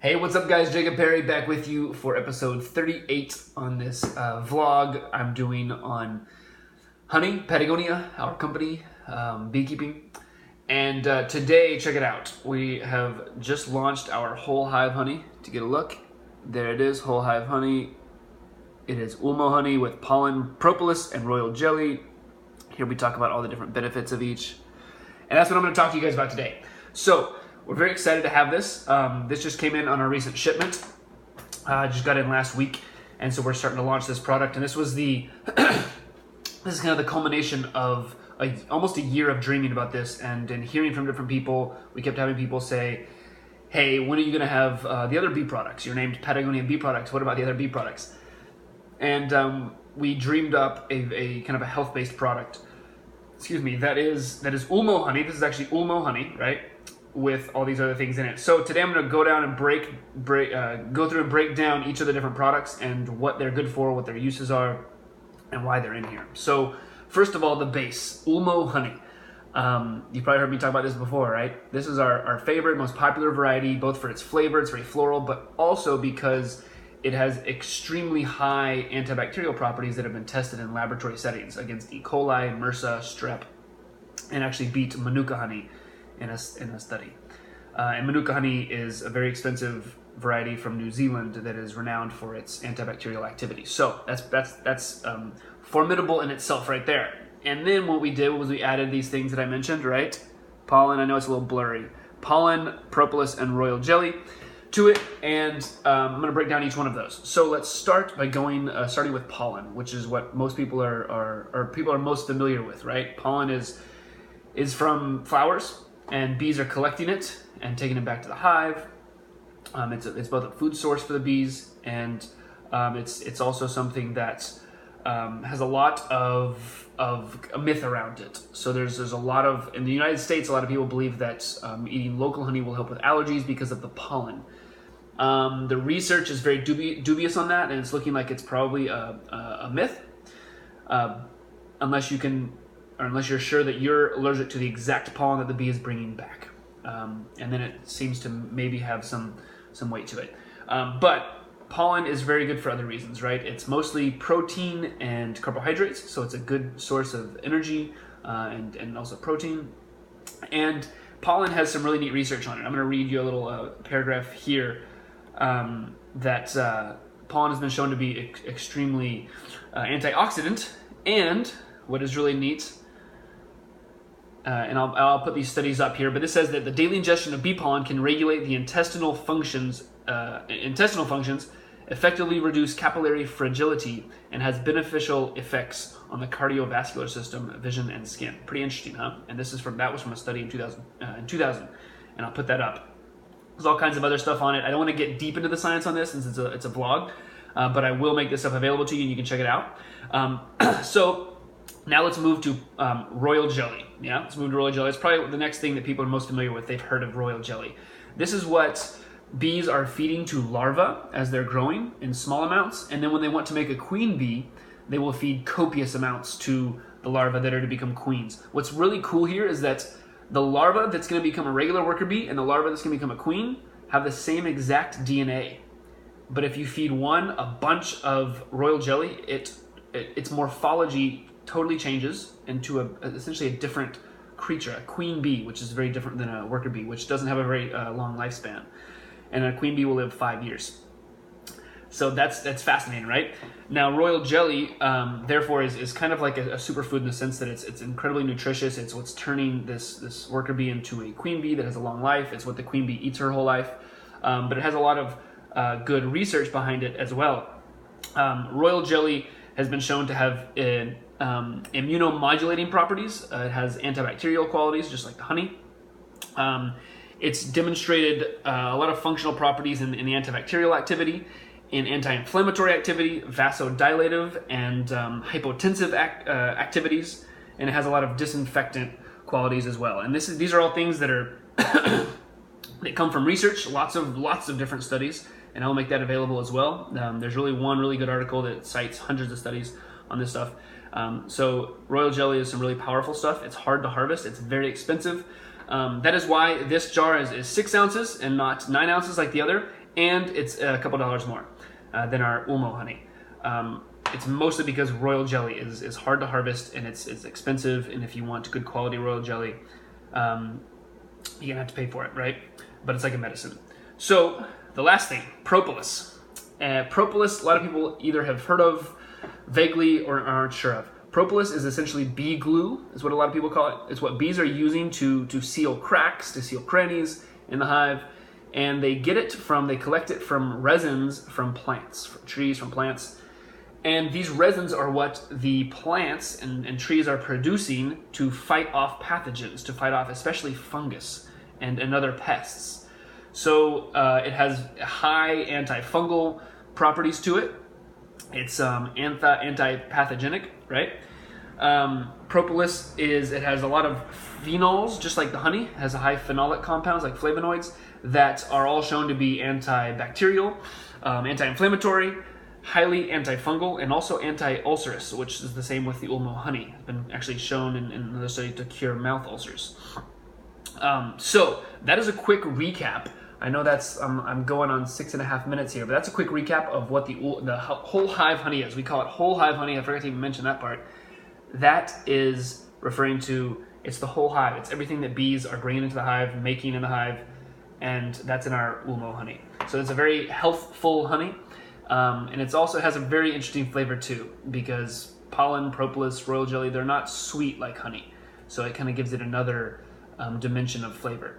Hey, what's up guys? Jacob Perry back with you for episode 38 on this vlog I'm doing on honey, Patagonia, our company, beekeeping. And today, check it out, we have just launched our Whole Hive Honey. To get a look, there it is, Whole Hive Honey. It is Ulmo honey with pollen, propolis, and royal jelly. Here we talk about all the different benefits of each. And that's what I'm going to talk to you guys about today. So, we're very excited to have this. This just came in on our recent shipment. Just got in last week, and so we're starting to launch this product. And this was the, this is kind of the culmination of almost a year of dreaming about this and hearing from different people. We kept having people say, hey, when are you going to have the other bee products? You're named Patagonia Bee Products. What about the other bee products? And we dreamed up a kind of a health-based product. Excuse me, that is Ulmo honey. This is actually Ulmo honey, right? With all these other things in it. So today I'm going to go down and go through and break down each of the different products and what they're good for, what their uses are, and why they're in here. So first of all, the base, Ulmo honey. You've probably heard me talk about this before, right? This is our favorite, most popular variety, both for its flavor, it's very floral, but also because it has extremely high antibacterial properties that have been tested in laboratory settings against E. coli, MRSA, strep, and actually beat Manuka honey in a study. And Manuka honey is a very expensive variety from New Zealand that is renowned for its antibacterial activity. So that's formidable in itself right there. And then what we did was we added these things that I mentioned, right? Pollen, I know it's a little blurry. Pollen, propolis, and royal jelly to it, and I'm going to break down each one of those. So let's start by starting with pollen, which is what most people are most familiar with, right? Pollen is from flowers, and bees are collecting it and taking it back to the hive. It's both a food source for the bees, and it's also something that has a lot of a myth around it. So there's a lot of, in the United States, a lot of people believe that eating local honey will help with allergies because of the pollen. The research is very dubious on that, and it's looking like it's probably a myth, unless you're sure that you're allergic to the exact pollen that the bee is bringing back. And then it seems to maybe have some weight to it. But pollen is very good for other reasons, right? It's mostly protein and carbohydrates, so it's a good source of energy and also protein. And pollen has some really neat research on it. I'm going to read you a little paragraph here that pollen has been shown to be extremely antioxidant, and what is really neat, and I'll put these studies up here, but this says that the daily ingestion of bee pollen can regulate the intestinal functions, effectively reduce capillary fragility, and has beneficial effects on the cardiovascular system, vision, and skin. Pretty interesting, huh? And that was from a study in 2000, and I'll put that up. There's all kinds of other stuff on it. I don't want to get deep into the science on this since it's a vlog, but I will make this stuff available to you and you can check it out. So now let's move to royal jelly. Yeah, let's move to royal jelly. It's probably the next thing that people are most familiar with. They've heard of royal jelly. This is what bees are feeding to larvae as they're growing in small amounts, and then when they want to make a queen bee, they will feed copious amounts to the larvae that are to become queens. What's really cool here is that the larva that's going to become a regular worker bee and the larva that's going to become a queen have the same exact DNA. But if you feed one a bunch of royal jelly, its morphology totally changes into essentially a different creature, a queen bee, which is very different than a worker bee, which doesn't have a very long lifespan. And a queen bee will live 5 years. So that's fascinating, right? Now, royal jelly, therefore, is kind of like a superfood in the sense that it's incredibly nutritious. It's what's turning this worker bee into a queen bee that has a long life. It's what the queen bee eats her whole life. But it has a lot of good research behind it as well. Royal jelly has been shown to have immunomodulating properties. It has antibacterial qualities, just like the honey. It's demonstrated a lot of functional properties in the antibacterial activity, in anti-inflammatory activity, vasodilative, and hypotensive activities, and it has a lot of disinfectant qualities as well. And these are all things that are that come from research, lots of different studies, and I'll make that available as well. There's one really good article that cites hundreds of studies on this stuff. So royal jelly is some really powerful stuff. It's hard to harvest. It's very expensive. That is why this jar is 6 ounces and not 9 ounces like the other. and it's a couple dollars more than our Ulmo honey. It's mostly because royal jelly is hard to harvest and it's expensive, and if you want good quality royal jelly, you're gonna have to pay for it, right? But it's like a medicine. So the last thing, propolis. Propolis, a lot of people either have heard of vaguely or aren't sure of. Propolis is essentially bee glue, is what a lot of people call it. It's what bees are using to seal cracks, to seal crannies in the hive, and they collect it from resins from plants, from trees, from plants. And these resins are what the plants and trees are producing to fight off pathogens, to fight off especially fungus and other pests. So it has high antifungal properties to it. It's anti-pathogenic, right? Propolis it has a lot of phenols, just like the honey. It has a high phenolic compounds like flavonoids that are all shown to be antibacterial, anti-inflammatory, highly antifungal, and also anti-ulcerous, which is the same with the Ulmo honey. It's been actually shown in another study to cure mouth ulcers. So that is a quick recap. I know that's I'm going on 6.5 minutes here, but that's a quick recap of what the Whole Hive Honey is. We call it Whole Hive Honey. I forgot to even mention that part. That is referring to, it's the whole hive. It's everything that bees are bringing into the hive, making in the hive, and that's in our Ulmo honey. So it's a very healthful honey, and it also has a very interesting flavor too, because pollen, propolis, royal jelly, they're not sweet like honey. So it kind of gives it another dimension of flavor.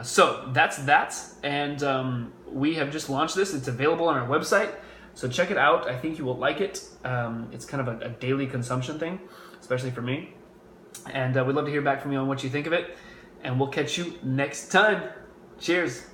So that's that, and we have just launched this. It's available on our website, so check it out. I think you will like it. It's kind of a daily consumption thing, especially for me, and we'd love to hear back from you on what you think of it, and we'll catch you next time. Cheers.